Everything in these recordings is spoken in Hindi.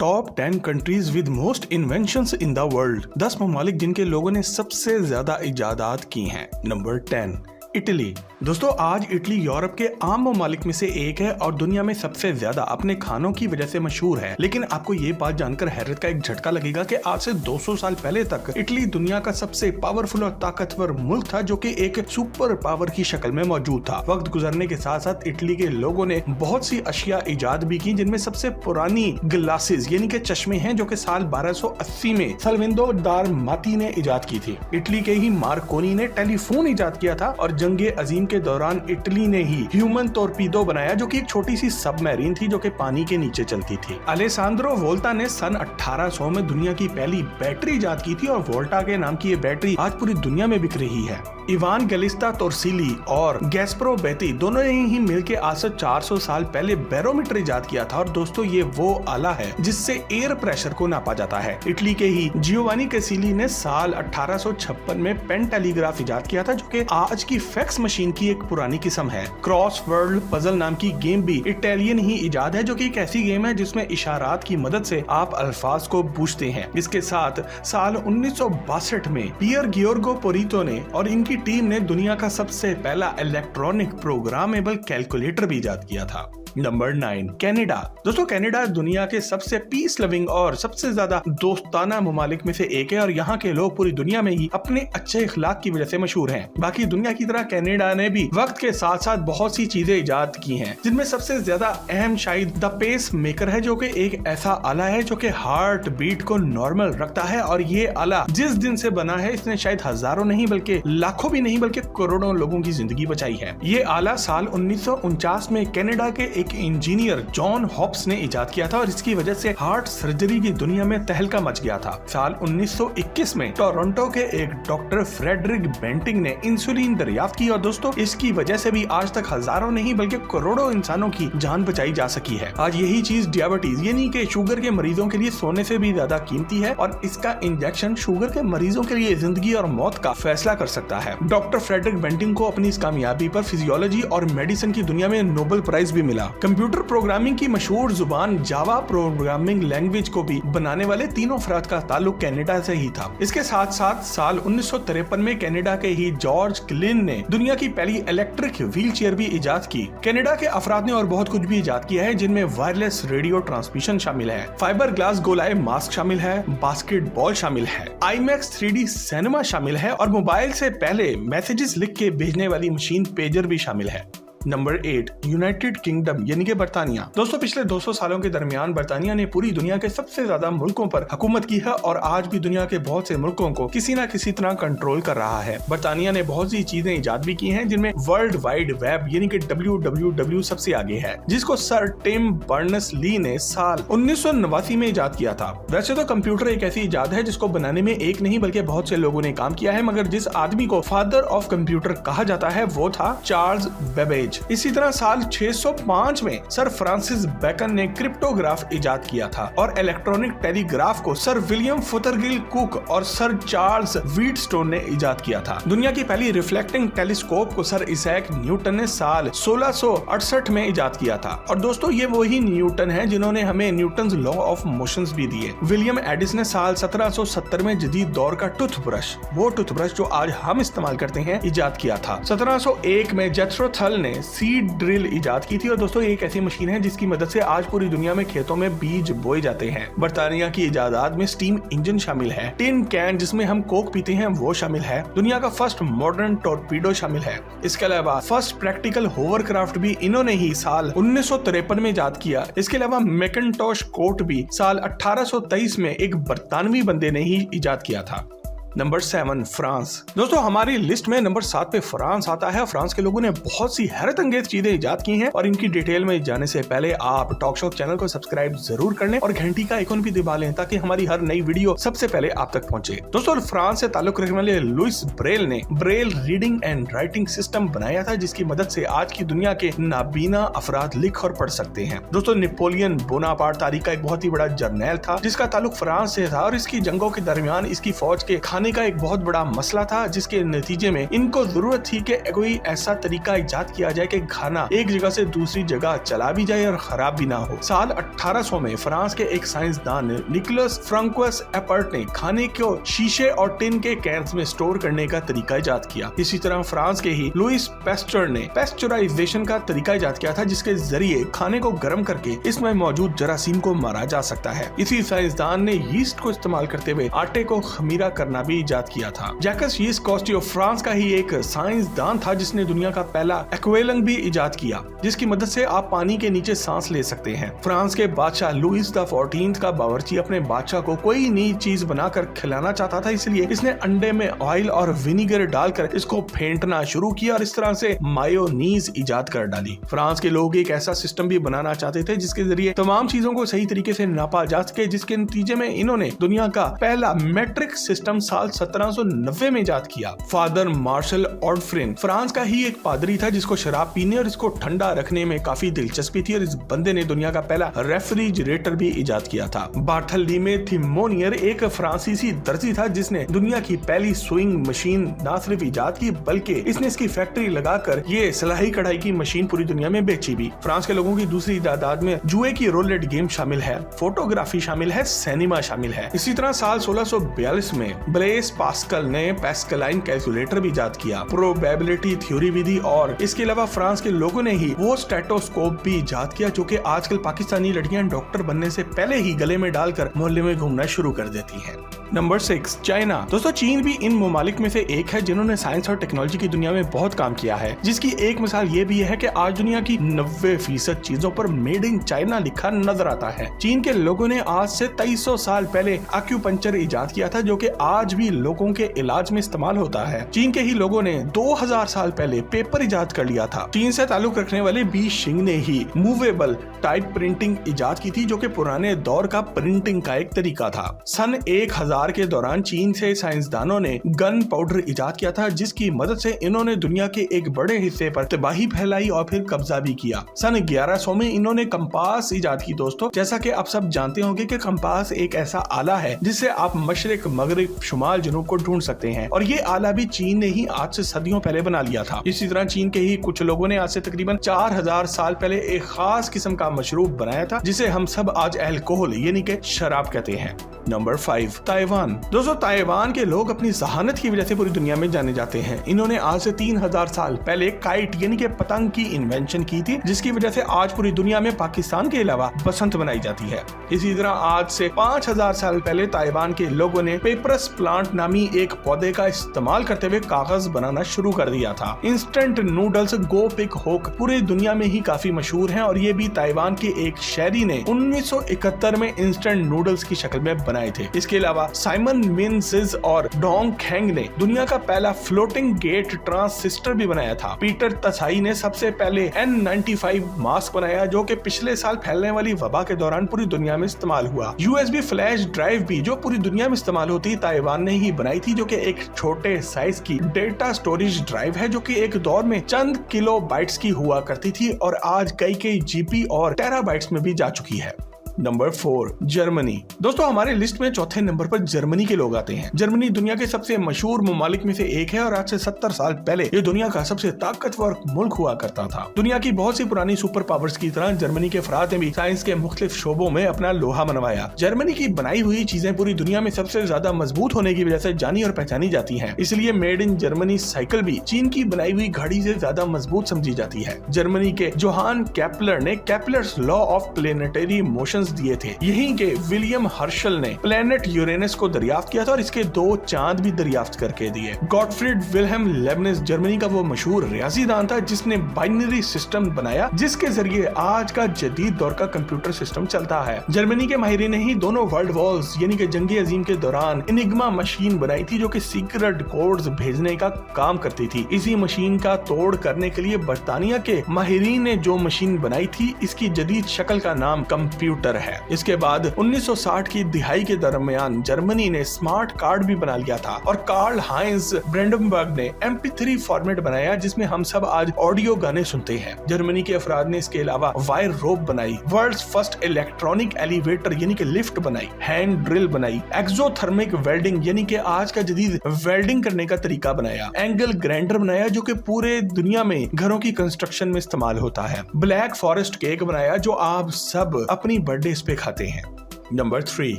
Top 10 countries with most inventions in the world. 10 ममालिक जिनके लोगों ने सबसे ज्यादा इजादात की हैं। Number 10 Italy. दोस्तों आज इटली यूरोप के आम ममालिक में से एक है और दुनिया में सबसे ज्यादा अपने खानों की वजह से मशहूर है। लेकिन आपको ये बात जानकर हैरत का एक झटका लगेगा कि आज से 200 साल पहले तक इटली दुनिया का सबसे पावरफुल और ताकतवर मुल्क था, जो कि एक सुपर पावर की शक्ल में मौजूद था। वक्त गुजरने के साथ साथ इटली के लोगों ने बहुत सी अशिया इजाद भी की, जिनमें सबसे पुरानी ग्लासेस यानी कि चश्मे हैं, जो कि साल 1280 में सल्विंदो दारमाती ने इजाद की थी। इटली के ही मार्कोनी ने टेलीफोन इजाद किया था और जंगे अजीम के दौरान इटली ने ही ह्यूमन टॉर्पीडो बनाया, जो कि एक छोटी सी सबमरीन थी जो कि पानी के नीचे चलती थी। अलेसांद्रो वोल्टा ने सन 1800 में दुनिया की पहली बैटरी इजाद की थी और वोल्टा के नाम की ये बैटरी आज पूरी दुनिया में बिक रही है। इवान गलिस्ता तोरसिली और गैस्प्रो बेती दोनों ने ही मिलकर आज से 400 साल पहले बैरोमीटर इजाद किया था। और दोस्तों ये वो आला है जिससे एयर प्रेशर को नापा जाता है। इटली के ही जियोवानी कैसिली ने साल 1856 में पेन टेलीग्राफ इजाद किया था, जो कि आज की फैक्स मशीन की एक पुरानी किस्म है। क्रॉस वर्ल्ड पजल नाम की गेम भी इटालियन ही इजाद है, जो कि एक ऐसी गेम है जिसमें इशारात की मदद से आप अल्फाज को पूछते हैं। इसके साथ साल 1962 में पियर गियोर्गो पोरितो ने और इनकी टीम ने दुनिया का सबसे पहला इलेक्ट्रॉनिक प्रोग्रामेबल कैलकुलेटर भी इजाद किया था। Number 9 Canada. दोस्तों कनाडा दुनिया के सबसे पीस लविंग और सबसे ज्यादा दोस्ताना ममालिक में से एक है और यहाँ के लोग पूरी दुनिया में ही अपने अच्छे इखलाक की वजह से मशहूर हैं। बाकी दुनिया की तरह कनाडा ने भी वक्त के साथ साथ बहुत सी चीजें इजाद की हैं, जिनमें सबसे ज्यादा अहम शायद द पेस मेकर है, जो कि एक ऐसा आला है जो कि हार्ट बीट को नॉर्मल रखता है। और ये आला जिस दिन से बना है इसने शायद हजारों नहीं बल्कि लाखों भी नहीं बल्कि करोड़ों लोगों की जिंदगी बचाई है। ये आला साल 1949 में कनाडा के एक इंजीनियर जॉन हॉब्स ने इजाद किया था और इसकी वजह से हार्ट सर्जरी की दुनिया में तहलका मच गया था। साल 1921 में टोरंटो के एक डॉक्टर फ्रेडरिक बेंटिंग ने इंसुलिन दरियाफ्त की और दोस्तों इसकी वजह से भी आज तक हजारों नहीं बल्कि करोड़ों इंसानों की जान बचाई जा सकी है। आज यही चीज डायबिटीज यानी कि शुगर के मरीजों के लिए सोने से भी ज्यादा कीमती है और इसका इंजेक्शन शुगर के मरीजों के लिए जिंदगी और मौत का फैसला कर सकता है। डॉक्टर फ्रेडरिक बेंटिंग को अपनी इस कामयाबी पर फिजियोलॉजी और मेडिसिन की दुनिया में नोबेल प्राइज भी मिला। कंप्यूटर प्रोग्रामिंग की मशहूर जुबान जावा प्रोग्रामिंग लैंग्वेज को भी बनाने वाले तीनों अफराद का ताल्लुक कनाडा से ही था। इसके साथ साथ साल 1953 में कनाडा के ही जॉर्ज क्लिन ने दुनिया की पहली इलेक्ट्रिक व्हील चेयर भी इजाद की। कनाडा के अफराद ने और बहुत कुछ भी इजाद किया है, जिनमें वायरलेस रेडियो ट्रांसमिशन शामिल है, फाइबर ग्लास गोलाए मास्क शामिल है, बास्केटबॉल शामिल है, आईमैक्स 3D सिनेमा शामिल है और मोबाइल से पहले मैसेजेस लिख के भेजने वाली मशीन पेजर भी शामिल है। नंबर 8 यूनाइटेड किंगडम यानी कि बर्तानिया। दोस्तों पिछले 200 सालों के दरमियान बर्तानिया ने पूरी दुनिया के सबसे ज्यादा मुल्कों पर हुकूमत की है और आज भी दुनिया के बहुत से मुल्कों को किसी न किसी तरह कंट्रोल कर रहा है। बर्तानिया ने बहुत सी चीजें इजाद भी की हैं, जिनमें वर्ल्ड वाइड वेब यानी कि WWW सबसे आगे है, जिसको सर टिम बर्नर्स ली ने साल 1989 में इजाद किया था। वैसे तो कंप्यूटर एक ऐसी इजाद है जिसको बनाने में एक नहीं बल्कि बहुत से लोगों ने काम किया है, मगर जिस आदमी को फादर ऑफ कंप्यूटर कहा जाता है वो था चार्ल्स बेबेज। इसी तरह साल 605 में सर फ्रांसिस बेकन ने क्रिप्टोग्राफ इजाद किया था और इलेक्ट्रॉनिक टेलीग्राफ को सर विलियम फुथरगिल कुक और सर चार्ल्स व्हीटस्टोन ने इजाद किया था। दुनिया की पहली रिफ्लेक्टिंग टेलीस्कोप को सर इसैक न्यूटन ने साल 1668 में इजाद किया था। और दोस्तों ये वही न्यूटन है जिन्होंने हमें न्यूटन्स लॉ ऑफ मोशंस भी दिए। विलियम एडिसन ने साल 1770 में जदीद दौर का टूथब्रश, वो टूथब्रश जो आज हम इस्तेमाल करते हैं, इजाद किया था। 1701 में जेथरो थल ने सीड ड्रिल इजाद की थी और दोस्तों ये एक ऐसी मशीन है जिसकी मदद से आज पूरी दुनिया में खेतों में बीज बोए जाते हैं। बर्तानिया की इजादात में स्टीम इंजन शामिल है, टिन कैन जिसमें हम कोक पीते हैं वो शामिल है, दुनिया का फर्स्ट मॉडर्न टॉर्पीडो शामिल है। इसके अलावा फर्स्ट प्रैक्टिकल होवरक्राफ्ट भी इन्होंने ही साल 1953 में इजाद किया। इसके अलावा मैकिंटोश कोट भी साल 1823 में एक बर्तानवी बंदे ने ही इजाद किया था। Number 7 France. दोस्तों हमारी लिस्ट में नंबर 7 पे फ्रांस आता है। फ्रांस के लोगों ने बहुत सी हैरत अंगेज चीजें इजाद की हैं और इनकी डिटेल में जाने से पहले आप टॉक शॉक चैनल को सब्सक्राइब जरूर कर लें और घंटी का आइकॉन भी दबा लें ताकि हमारी हर नई वीडियो सबसे पहले आप तक पहुंचे। दोस्तों फ्रांस से ताल्लुक रखने वाले लुइस ब्रेल ने Braille reading and writing system बनाया था, जिसकी मदद से आज की दुनिया के नाबीना अफराद लिख और पढ़ सकते हैं। दोस्तों नेपोलियन बोनापार्ट तारीख का एक बहुत ही बड़ा जर्नैल था जिसका ताल्लुक फ्रांस से था और इसकी जंगों के दरमियान इसकी फौज के खाने खाने का एक बहुत बड़ा मसला था, जिसके नतीजे में इनको जरूरत थी कि कोई ऐसा तरीका इजाद किया जाए कि खाना एक जगह से दूसरी जगह चला भी जाए और खराब भी ना हो। साल 1800 में फ्रांस के एक साइंसदान निकोलस फ्रांकोइस एपर्ट ने खाने को शीशे और टिन के कैन्स में स्टोर करने का तरीका इजाद किया। इसी तरह फ्रांस के ही लुइस पैस्चर ने पेस्चराइजेशन का तरीका इजाद किया था, जिसके जरिए खाने को गर्म करके इसमें मौजूद जरासीम को मारा जा सकता है। इसी साइंसदान ने यीस्ट को इस्तेमाल करते हुए आटे को खमीरा करना भी इजाद किया था। जैकस यीस्ट कॉस्टियो फ्रांस का ही एक साइंसदान था जिसने दुनिया का पहला एक्वेलंग भी इजाद किया, जिसकी मदद से आप पानी के नीचे सांस ले सकते हैं। फ्रांस के बादशाह लुइस द 14 का बावर्ची अपने बादशाह को कोई नई चीज बनाकर खिलाना चाहता था, इसलिए इसने अंडे में ऑयल और विनीगर डालकर इसको फेंटना शुरू किया और इस तरह से मायोनीज इजाद कर डाली। फ्रांस के लोग एक ऐसा सिस्टम भी बनाना चाहते थे जिसके जरिए तमाम चीजों को सही तरीके से नापा जा सके, जिसके नतीजे में इन्होंने दुनिया का पहला मैट्रिक सिस्टम साल 1790 में इजाद किया। फादर मार्शल ऑर्डफ्रिन फ्रांस का ही एक पादरी था जिसको शराब पीने और इसको ठंडा रखने में काफी दिलचस्पी थी और इस बंदे ने दुनिया का पहला रेफ्रिजरेटर भी इजाद किया था। बार्थोलोमेव थिमोनियर एक फ्रांसीसी दर्जी था जिसने दुनिया की पहली सुइंग मशीन न सिर्फ इजाद की बल्कि इसने इसकी फैक्ट्री लगाकर ये सिलाई कढ़ाई की मशीन पूरी दुनिया में बेची भी। फ्रांस के लोगों की दूसरी तादाद में जुए की रोलेट गेम शामिल है, फोटोग्राफी शामिल है, सिनेमा शामिल है। इसी तरह साल 1642 में ब्लेस पास्कल ने पैस्कलाइन कैलकुलेटर भी इजाद किया। प्रोबेबिलिटी थ्योरी भी दी और इसके अलावा फ्रांस के लोगों ने ही वो स्टेटोस्कोप भी इजाद किया जो कि आजकल पाकिस्तानी लड़कियां डॉक्टर बनने से पहले ही गले में डालकर मोहल्ले में घूमना शुरू कर देती हैं। Number 6 China. दोस्तों चीन भी इन ममालिक में से एक है जिन्होंने साइंस और टेक्नोलॉजी की दुनिया में बहुत काम किया है, जिसकी एक मिसाल ये भी है कि आज दुनिया की 90% चीजों पर मेड इन चाइना लिखा नजर आता है। चीन के लोगों ने आज से 2300 साल पहले एक्यूपंक्चर इजाद किया था जो कि आज भी लोगों के इलाज में इस्तेमाल होता है। चीन के ही लोगों ने 2000 साल पहले पेपर इजाद कर लिया था। चीन से ताल्लुक रखने वाले बी शिंग ने ही मूवेबल टाइप प्रिंटिंग इजाद की थी जो कि पुराने दौर का प्रिंटिंग का एक तरीका था। सन 1000 के दौरान चीन से साइंसदानों ने गन पाउडर इजाद किया था, जिसकी मदद से इन्होंने दुनिया के एक बड़े हिस्से पर तबाही फैलाई और फिर कब्जा भी किया। सन 1100 में इन्होंने कंपास इजाद की। दोस्तों जैसा कि आप सब जानते होंगे कि कंपास एक ऐसा आला है जिससे आप मशरिक, मगरिब, शुमाल, जनूब को ढूंढ सकते हैं और ये आला भी चीन ने ही आज से सदियों पहले बना लिया था। इसी तरह चीन के ही कुछ लोगों ने आज से तकरीबन 4000 साल पहले एक खास किस्म का मशरूब बनाया था जिसे हम सब आज अल्कोहल यानी कि शराब कहते हैं। Number 5 Taiwan. दोस्तों ताइवान के लोग अपनी जहानत की वजह से पूरी दुनिया में जाने जाते हैं। इन्होंने आज से 3000 साल पहले काइट यानी कि पतंग की इन्वेंशन की थी, जिसकी वजह से आज पूरी दुनिया में पाकिस्तान के अलावा बसंत मनाई जाती है। इसी तरह आज से 5000 साल पहले ताइवान के लोगों ने पेपरस प्लांट नामी एक पौधे का इस्तेमाल करते हुए कागज बनाना शुरू कर दिया था। इंस्टेंट नूडल्स गो पिक होक पूरी दुनिया में ही काफी मशहूर हैं और ये भी ताइवान के एक शहरी ने 1971 में इंस्टेंट नूडल्स की शक्ल में बनाए थे। इसके अलावा साइमन मिनसिस और डोंग खेंग ने दुनिया का पहला फ्लोटिंग गेट ट्रांसिस्टर भी बनाया था। पीटर तसाई ने सबसे पहले N95 मास्क बनाया जो कि पिछले साल फैलने वाली वबा के दौरान पूरी दुनिया में इस्तेमाल हुआ। USB फ्लैश ड्राइव भी जो पूरी दुनिया में इस्तेमाल होती ताइवान ने ही बनाई थी, जो कि एक छोटे साइज की डेटा स्टोरेज ड्राइव है जो कि एक दौर में चंद किलोबाइट्स की हुआ करती थी और आज कई GB और टेराबाइट्स में भी जा चुकी है। Number 4 Germany. दोस्तों हमारे लिस्ट में चौथे नंबर पर जर्मनी के लोग आते हैं। जर्मनी दुनिया के सबसे मशहूर ममालिक में से एक है और आज से 70 साल पहले ये दुनिया का सबसे ताकतवर मुल्क हुआ करता था। दुनिया की बहुत सी पुरानी सुपर पावर्स की तरह जर्मनी के अफराद ने भी साइंस के मुख्तलिफ शोबों में अपना लोहा मनवाया। जर्मनी की बनाई हुई चीजें पूरी दुनिया में सबसे ज्यादा मजबूत होने की वजह से जानी और पहचानी जाती है, इसलिए मेड इन जर्मनी साइकिल भी चीन की बनाई हुई घड़ी से ज्यादा मजबूत समझी जाती है। जर्मनी के जोहान केपलर ने Kepler's law of planetary motions दिए थे। यहीं के विलियम हर्शल ने प्लेनेट यूरेनस को दरियाफ्त किया था और इसके 2 चांद भी दरियाफ्त करके दिए। गॉटफ्रीड विल्हेम लेबनिज जर्मनी का वो मशहूर रियाजीदान था जिसने बाइनरी सिस्टम बनाया जिसके जरिए आज का जदीद दौर का कंप्यूटर सिस्टम चलता है। जर्मनी के माहिरीन ने ही दोनों वर्ल्ड वॉर्स यानी कि जंगी अजीम के दौरान इनिग्मा मशीन बनाई थी जो कि सीक्रेट कोड्स भेजने का काम करती थी। इसी मशीन का तोड़ करने के लिए बर्तानिया के माहिरीन ने जो मशीन बनाई थी इसकी जदीद शक्ल का नाम कंप्यूटर है। इसके बाद 1960 की दिहाई के दरमियान जर्मनी ने स्मार्ट कार्ड भी बना लिया था और कार्ल हाइंज ब्रेंडनबर्ग ने MP3 फॉर्मेट बनाया जिसमें हम सब आज ऑडियो गाने सुनते हैं। जर्मनी के अफराद ने इसके अलावा वायर रोप बनाई, वर्ल्ड्स फर्स्ट इलेक्ट्रॉनिक एलिवेटर यानी कि लिफ्ट बनाई, हैंड ड्रिल बनाई, एक्सोथर्मिक वेल्डिंग यानी कि आज का जदीद वेल्डिंग करने का तरीका बनाया, एंगल ग्राइंडर बनाया जो कि पूरे दुनिया में घरों की कंस्ट्रक्शन में इस्तेमाल होता है, ब्लैक फॉरेस्ट केक बनाया जो आप सब अपनी बर्थडे पे खाते हैं। Number 3,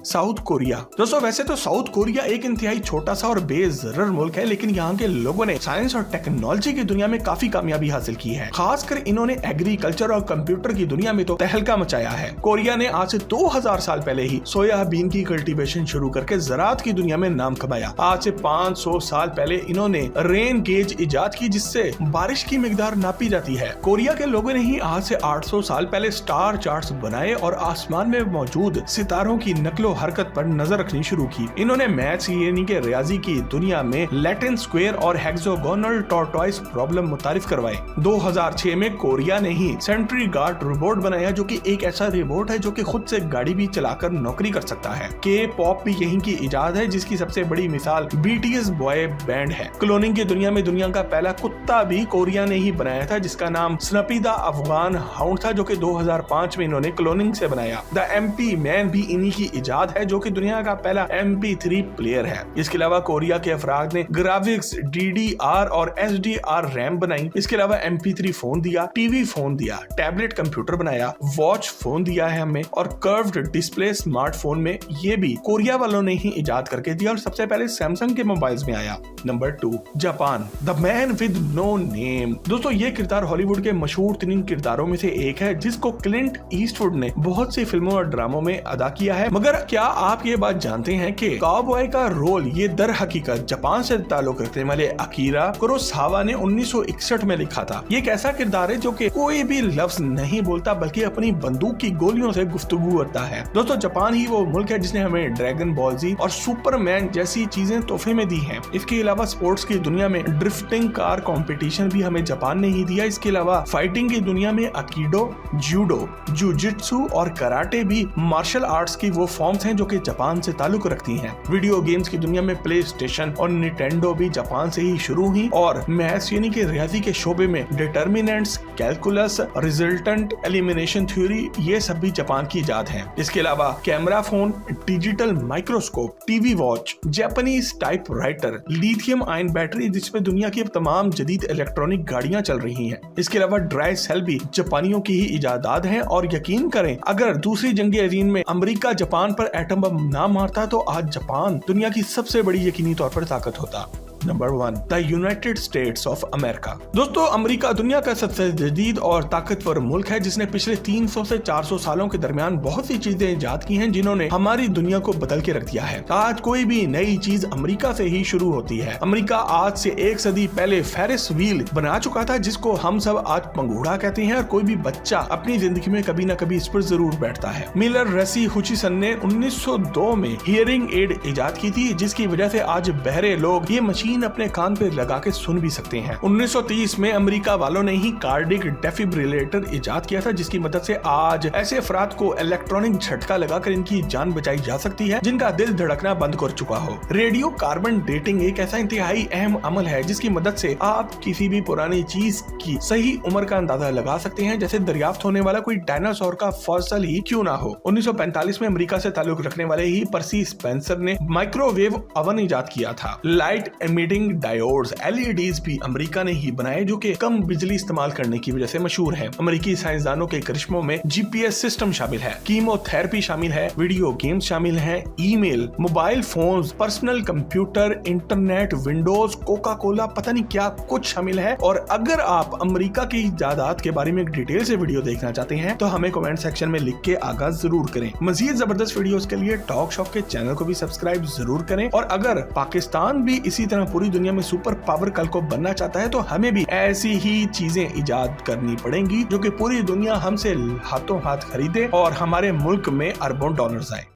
south Korea. दोस्तों वैसे तो साउथ कोरिया एक इंतहाई छोटा सा और बेजरर मुल्क है, लेकिन यहाँ के लोगों ने साइंस और टेक्नोलॉजी की दुनिया में काफी कामयाबी हासिल की है। खासकर इन्होंने एग्रीकल्चर और कंप्यूटर की दुनिया में तो तहलका मचाया है। कोरिया ने आज से 2000 साल पहले ही सोयाबीन की कल्टीवेशन शुरू करके ज़राअत की दुनिया में नाम कमाया। आज से 500 साल पहले इन्होंने रेन गेज इजाद की जिससे बारिश की मिकदार नापी जाती है। कोरिया के लोगों ने ही आज से 800 साल पहले स्टार चार्ट्स बनाए और आसमान में मौजूद सितारों की नकलो हरकत पर नजर रखनी शुरू की। इन्होंने मैथ्स यानी कि रियाजी की दुनिया में लैटिन स्क्वायर और हेक्सागोनल टॉर्टॉइस प्रॉब्लम मुतारिफ करवाए। 2006 में कोरिया ने ही सेंट्री गार्ड रोबोट बनाया जो कि एक ऐसा रोबोट है जो कि खुद से गाड़ी भी चलाकर नौकरी कर सकता है। K-पॉप भी यहीं की इजाद है जिसकी सबसे बड़ी मिसाल BTS बॉय बैंड है। क्लोनिंग की दुनिया में दुनिया का पहला कुत्ता भी कोरिया ने ही बनाया था जिसका नाम स्नपी द अफगान हाउंड था जो कि 2005 में इन्होंने क्लोनिंग से बनाया। द MP मैन भी इन्हीं की इजाद है जो कि दुनिया का पहला MP3 प्लेयर है। इसके अलावा कोरिया के अफराद ने ग्राफिक्स DDR और SDR रैम बनाई। इसके अलावा MP3 फोन दिया, टीवी फोन दिया, टैबलेट कंप्यूटर बनाया, वॉच फोन दिया है हमें और कर्व्ड डिस्प्ले स्मार्टफोन में ये भी कोरिया वालों ने ही इजाद करके दिया और सबसे पहले सैमसंग के मोबाइल्स में आया। Number 2, Japan, the man with no name. दोस्तों ये किरदार हॉलीवुड के मशहूर तरीन किरदारों में से एक है जिसको क्लिंट ईस्टवुड ने बहुत सी फिल्मों और ड्रामों में अदा किया है। मगर क्या आप ये बात जानते हैं कि काउबॉय का रोल ये दर हकीकत जापान से ताल्लुक रखने वाले अकीरा कुरोसावा ने 1961 में लिखा था। ये एक ऐसा किरदार है जो कि कोई भी लफ्ज नहीं बोलता बल्कि अपनी बंदूक की गोलियों से गुफ्तगू करता है। दोस्तों जापान ही वो मुल्क है जिसने हमें ड्रैगन बॉल जी और सुपरमैन जैसी चीजें तोहफे में दी हैं। इसके अलावा स्पोर्ट्स की दुनिया में ड्रिफ्टिंग कार कंपटीशन भी हमें जापान ने ही दिया। इसके अलावा फाइटिंग की दुनिया में अकीडो, जूडो, जुजित्सु और कराटे भी मार्शल आर्ट्स की वो फॉर्म्स हैं जो कि जापान से ताल्लुक रखती हैं। वीडियो गेम्स की दुनिया में प्ले स्टेशन और निटेंडो भी जापान से ही शुरू हुई और मैथ्स यानी कि रियाजी के शोबे में determinants, calculus, resultant elimination theory ये सब भी जापान की इजाद है। इसके अलावा camera phone, digital microscope, TV watch, Japanese typewriter, lithium ion battery जिसपे दुनिया की तमाम जदीद इलेक्ट्रॉनिक गाड़ियां चल रही हैं। इसके अलावा ड्राई सेल भी जापानियों की ही इजादात हैं और यकीन करें अगर दूसरी जंग अजीम में अमेरिका जापान पर एटम बम ना मारता तो आज जापान दुनिया की सबसे बड़ी यकीनी तौर पर ताकत होता। Number 1, the United states of America. दोस्तों अमेरिका दुनिया का सबसे जदीद और ताकतवर मुल्क है जिसने पिछले 300 से 400 सालों के दरमियान बहुत सी चीजें इजाद की हैं जिन्होंने हमारी दुनिया को बदल के रख दिया है। आज कोई भी नई चीज अमेरिका से ही शुरू होती है। अमेरिका आज से 1 सदी पहले फेरिस व्हील बना चुका था जिसको हम सब आज पंघूड़ा कहते हैं और कोई भी बच्चा अपनी जिंदगी में कभी न कभी इस पर जरूर बैठता है। मिलर रेसी हुचिसन ने 1902 में हियरिंग एड इजाद की थी जिसकी वजह से आज बहरे लोग ये मशीन अपने कान पे लगा के सुन भी सकते हैं। 1930 में अमेरिका वालों ने ही कार्डिक डेफिब्रिलेटर इजाद किया था जिसकी मदद से आज ऐसे अफराद को इलेक्ट्रॉनिक झटका लगाकर इनकी जान बचाई जा सकती है जिनका दिल धड़कना बंद कर चुका हो। रेडियो कार्बन डेटिंग एक ऐसा इंतहाई अहम अमल है जिसकी मदद से आप किसी भी पुरानी चीज की सही उम्र का अंदाजा लगा सकते हैं, जैसे दरियाफ्त होने वाला कोई डायनासोर का फॉसिल ही क्यों ना हो। 1945 में अमेरिका से ताल्लुक रखने वाले ही पर्सी स्पेंसर ने माइक्रोवेव ओवन इजाद किया था। लाइट एमिटिंग डायोड्स LEDs भी अमेरिका ने ही बनाए जो कि कम बिजली इस्तेमाल करने की वजह से मशहूर है। अमेरिकी साइंसदानों के करिश्मों में GPS सिस्टम शामिल है, कीमोथेरेपी शामिल है, वीडियो गेम्स शामिल है, email, mobile phones, personal computer, internet, Windows, Coca Cola, पता नहीं क्या कुछ शामिल है। और अगर आप अमेरिका की इजादात के बारे में एक डिटेल से वीडियो देखना चाहते हैं तो हमें कमेंट सेक्शन में लिख के आगाज जरूर करें। मजीद जबरदस्त वीडियोस के लिए टॉक शॉप के चैनल को भी सब्सक्राइब जरूर करें और अगर पाकिस्तान भी इसी तरह पूरी दुनिया में सुपर पावर कल को बनना चाहता है तो हमें भी ऐसी ही चीजें इजाद करनी पड़ेंगी जो कि पूरी दुनिया हमसे हाथों हाथ खरीदे और हमारे मुल्क में अरबों डॉलर्स आए।